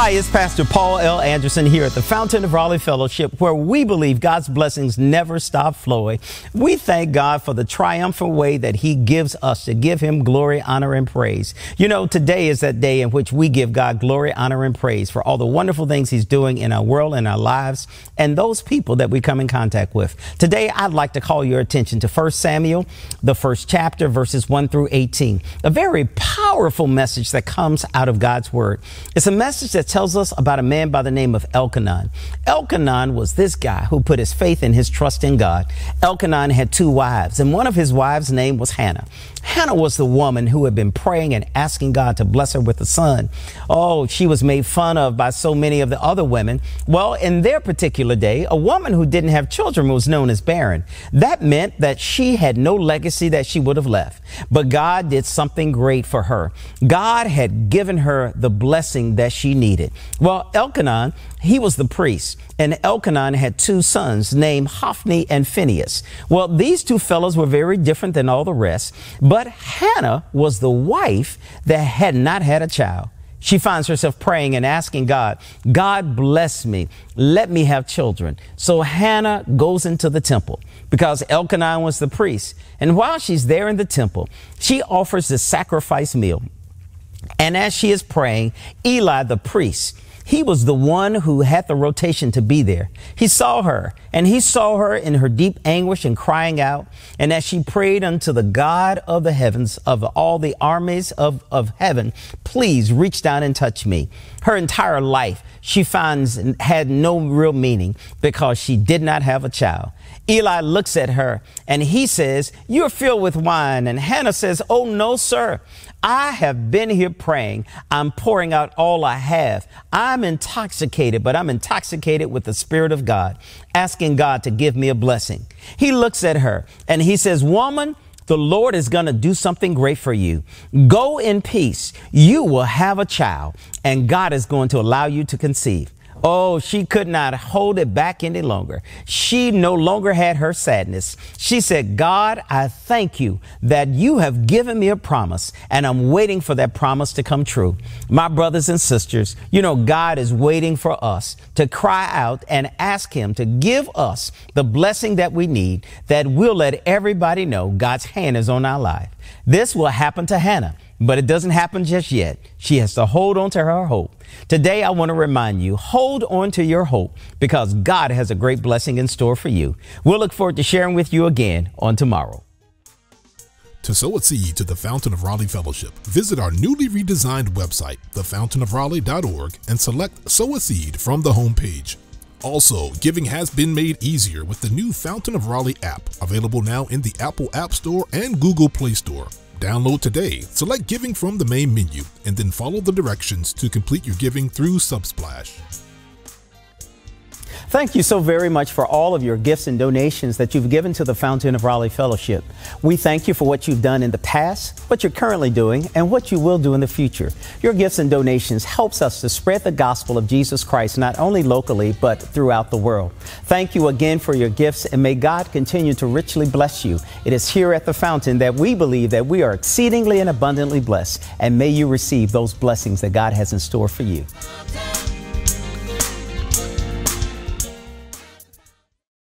Hi, it's Pastor Paul L. Anderson here at the Fountain of Raleigh Fellowship, where we believe God's blessings never stop flowing. We thank God for the triumphant way that He gives us to give Him glory, honor, and praise. You know, today is that day in which we give God glory, honor, and praise for all the wonderful things He's doing in our world and our lives and those people that we come in contact with. Today, I'd like to call your attention to 1 Samuel, the first chapter, verses 1 through 18. A very powerful message that comes out of God's Word. It's a message that tells us about a man by the name of Elkanah. Elkanah was this guy who put his faith and his trust in God. Elkanah had two wives, and one of his wives' name was Hannah. Hannah was the woman who had been praying and asking God to bless her with a son. Oh, she was made fun of by so many of the other women. Well, in their particular day, a woman who didn't have children was known as barren. That meant that she had no legacy that she would have left. But God did something great for her. God had given her the blessing that she needed. Well, Elkanah, he was the priest, and Elkanah had two sons named Hophni and Phinehas. Well, these two fellows were very different than all the rest, but Hannah was the wife that had not had a child. She finds herself praying and asking God, God bless me, let me have children. So Hannah goes into the temple because Elkanah was the priest. And while she's there in the temple, she offers the sacrifice meal. And as she is praying, Eli, the priest, he was the one who had the rotation to be there. He saw her, and he saw her in her deep anguish and crying out. And as she prayed unto the God of the heavens, of all the armies of heaven, please reach down and touch me. Her entire life, she finds, had no real meaning because she did not have a child. Eli looks at her and he says, "You're filled with wine." And Hannah says, "Oh, no, sir. I have been here praying. I'm pouring out all I have. I'm intoxicated, but I'm intoxicated with the Spirit of God, asking God to give me a blessing." He looks at her and he says, "Woman, the Lord is going to do something great for you. Go in peace. You will have a child, and God is going to allow you to conceive." Oh, she could not hold it back any longer. She no longer had her sadness. She said, "God, I thank you that you have given me a promise, and I'm waiting for that promise to come true." My brothers and sisters, you know, God is waiting for us to cry out and ask Him to give us the blessing that we need, that we'll let everybody know God's hand is on our life. This will happen to Hannah, but it doesn't happen just yet. She has to hold on to her hope. Today, I want to remind you, hold on to your hope because God has a great blessing in store for you. We'll look forward to sharing with you again on tomorrow. To sow a seed to the Fountain of Raleigh Fellowship, visit our newly redesigned website, thefountainofraleigh.org, and select Sow a Seed from the homepage. Also, giving has been made easier with the new Fountain of Raleigh app, available now in the Apple App Store and Google Play Store. Download today, select Giving from the main menu, and then follow the directions to complete your giving through Subsplash. Thank you so very much for all of your gifts and donations that you've given to the Fountain of Raleigh Fellowship. We thank you for what you've done in the past, what you're currently doing, and what you will do in the future. Your gifts and donations helps us to spread the gospel of Jesus Christ, not only locally, but throughout the world. Thank you again for your gifts, and may God continue to richly bless you. It is here at the Fountain that we believe that we are exceedingly and abundantly blessed, and may you receive those blessings that God has in store for you.